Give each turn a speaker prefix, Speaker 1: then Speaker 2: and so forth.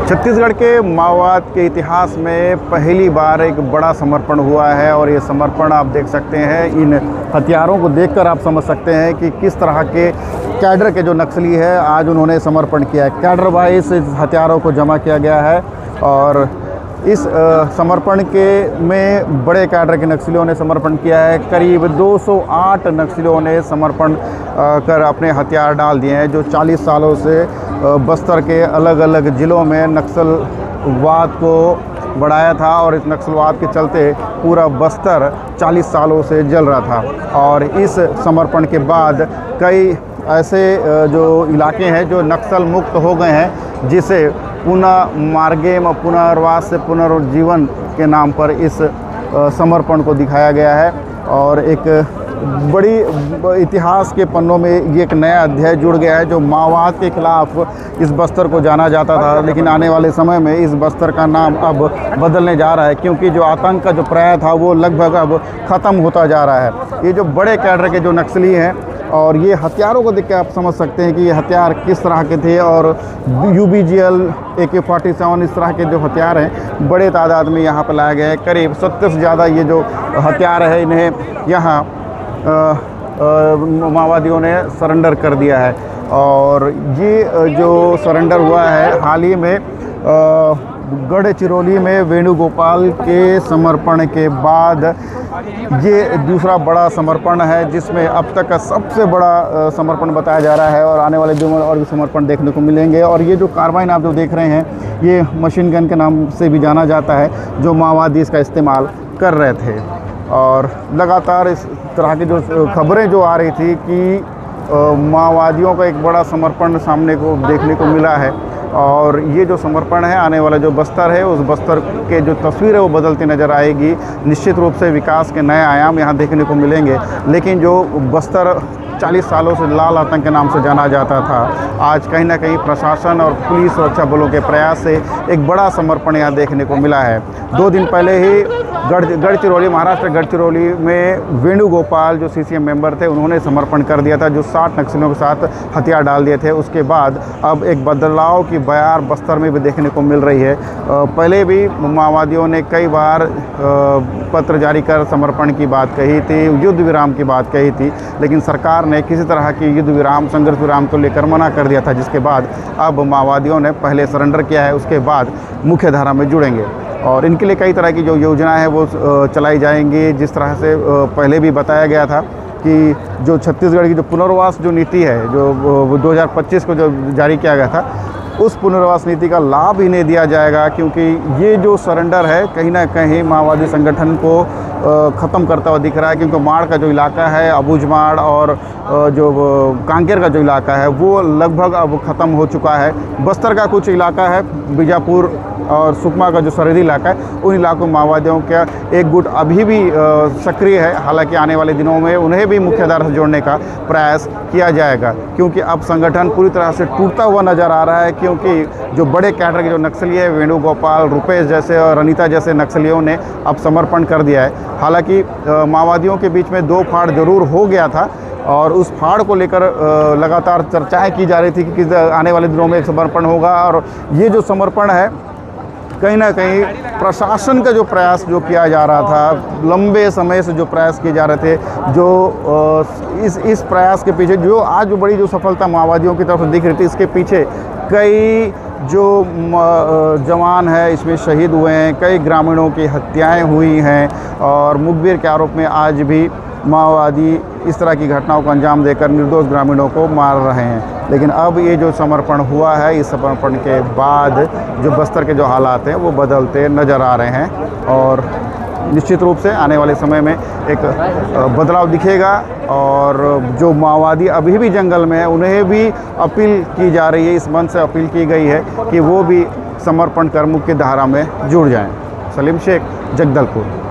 Speaker 1: छत्तीसगढ़ के माओवाद के इतिहास में पहली बार एक बड़ा समर्पण हुआ है और ये समर्पण आप देख सकते हैं। इन हथियारों को देखकर आप समझ सकते हैं कि किस तरह के कैडर के जो नक्सली है आज उन्होंने समर्पण किया है। कैडर वाइज इस हथियारों को जमा किया गया है और इस समर्पण में बड़े कैडर के नक्सलियों ने समर्पण किया है। करीब 208 नक्सलियों ने समर्पण कर अपने हथियार डाल दिए हैं, जो 40 सालों से बस्तर के अलग अलग ज़िलों में नक्सलवाद को बढ़ाया था और इस नक्सलवाद के चलते पूरा बस्तर 40 सालों से जल रहा था। और इस समर्पण के बाद कई ऐसे जो इलाके हैं जो नक्सल मुक्त हो गए हैं, जिसे पुनः मार्गेम पुनर्वास से पुनर्जीवन के नाम पर इस समर्पण को दिखाया गया है। और एक बड़ी इतिहास के पन्नों में ये एक नया अध्याय जुड़ गया है। जो माओवाद के खिलाफ इस बस्तर को जाना जाता था, लेकिन आने वाले समय में इस बस्तर का नाम अब बदलने जा रहा है, क्योंकि जो आतंक का जो पर्याय था वो लगभग अब ख़त्म होता जा रहा है। ये जो बड़े कैडर के जो नक्सली हैं और ये हथियारों को देख के आप समझ सकते हैं कि ये हथियार किस तरह के थे। और UBGL AK-47 इस तरह के जो हथियार हैं बड़े तादाद में यहाँ पर लाए गए हैं। करीब 70 से ज़्यादा ये जो हथियार है इन्हें यहाँ माओवादियों ने सरेंडर कर दिया है। और ये जो सरेंडर हुआ है हाल ही में गढ़चिरौली में वेणुगोपाल के समर्पण के बाद ये दूसरा बड़ा समर्पण है, जिसमें अब तक का सबसे बड़ा समर्पण बताया जा रहा है। और आने वाले दिनों में और भी समर्पण देखने को मिलेंगे। और ये जो कार्बाइन आप जो देख रहे हैं, ये मशीन गन के नाम से भी जाना जाता है, जो माओवादी इसका इस्तेमाल कर रहे थे। और लगातार इस तरह की जो खबरें जो आ रही थी कि माओवादियों का एक बड़ा समर्पण सामने को देखने को मिला है। और ये जो समर्पण है, आने वाला जो बस्तर है, उस बस्तर के जो तस्वीर है वो बदलती नज़र आएगी। निश्चित रूप से विकास के नए आयाम यहाँ देखने को मिलेंगे। लेकिन जो बस्तर 40 सालों से लाल आतंक के नाम से जाना जाता था, आज कहीं ना कहीं प्रशासन और पुलिस सुरक्षा बलों के प्रयास से एक बड़ा समर्पण यहाँ देखने को मिला है। 2 दिन पहले ही गढ़चिरौली, महाराष्ट्र गढ़चिरौली में वेणुगोपाल जो CCM मेंबर थे, उन्होंने समर्पण कर दिया था, जो 60 नक्सलियों के साथ हथियार डाल दिए थे। उसके बाद अब एक बदलाव की बयार बस्तर में भी देखने को मिल रही है। पहले भी माओवादियों ने कई बार पत्र जारी कर समर्पण की बात कही थी, युद्ध विराम की बात कही थी, लेकिन सरकार ने किसी तरह की युद्ध विराम, संघर्ष विराम को लेकर मना कर दिया था, जिसके बाद अब माओवादियों ने पहले सरेंडर किया है, उसके बाद मुख्य धारा में जुड़ेंगे। और इनके लिए कई तरह की जो योजनाएं हैं वो चलाई जाएंगी। जिस तरह से पहले भी बताया गया था कि जो छत्तीसगढ़ की जो पुनर्वास जो नीति है, जो 2025 को जो जारी किया गया था, उस पुनर्वास नीति का लाभ इन्हें दिया जाएगा, क्योंकि ये जो सरेंडर है कहीं ना कहीं माओवादी संगठन को ख़त्म करता हुआ दिख रहा है। क्योंकि माड़ का जो इलाका है, अबूझमाड़ और जो कांकेर का जो इलाका है वो लगभग अब ख़त्म हो चुका है। बस्तर का कुछ इलाका है, बीजापुर और सुकमा का जो सरहदी इलाका है, उन इलाकों में माओवादियों का एक गुट अभी भी सक्रिय है। हालांकि आने वाले दिनों में उन्हें भी मुख्यधारा से जोड़ने का प्रयास किया जाएगा, क्योंकि अब संगठन पूरी तरह से टूटता हुआ नज़र आ रहा है। क्योंकि जो बड़े कैडर के जो नक्सली है, वेणुगोपाल, रुपेश जैसे और अनीता जैसे नक्सलियों ने अब समर्पण कर दिया है। हालांकि माओवादियों के बीच में 2 फाड़ जरूर हो गया था और उस फाड़ को लेकर लगातार चर्चाएँ की जा रही थी कि आने वाले दिनों में एक समर्पण होगा। और ये जो समर्पण है कहीं ना कहीं प्रशासन का जो प्रयास जो किया जा रहा था, लंबे समय से जो प्रयास किए जा रहे थे, जो इस प्रयास के पीछे जो आज जो बड़ी जो सफलता माओवादियों की तरफ से दिख रही थी, इसके पीछे कई जो जवान है इसमें शहीद हुए हैं, कई ग्रामीणों की हत्याएं हुई हैं और मुखबिर के आरोप में आज भी माओवादी इस तरह की घटनाओं को अंजाम देकर निर्दोष ग्रामीणों को मार रहे हैं। लेकिन अब ये जो समर्पण हुआ है, इस समर्पण के बाद जो बस्तर के जो हालात हैं वो बदलते नज़र आ रहे हैं। और निश्चित रूप से आने वाले समय में एक बदलाव दिखेगा। और जो माओवादी अभी भी जंगल में है, उन्हें भी अपील की जा रही है, इस मंच से अपील की गई है कि वो भी समर्पण कर मुख्य धारा में जुड़ जाएं। सलीम शेख, जगदलपुर।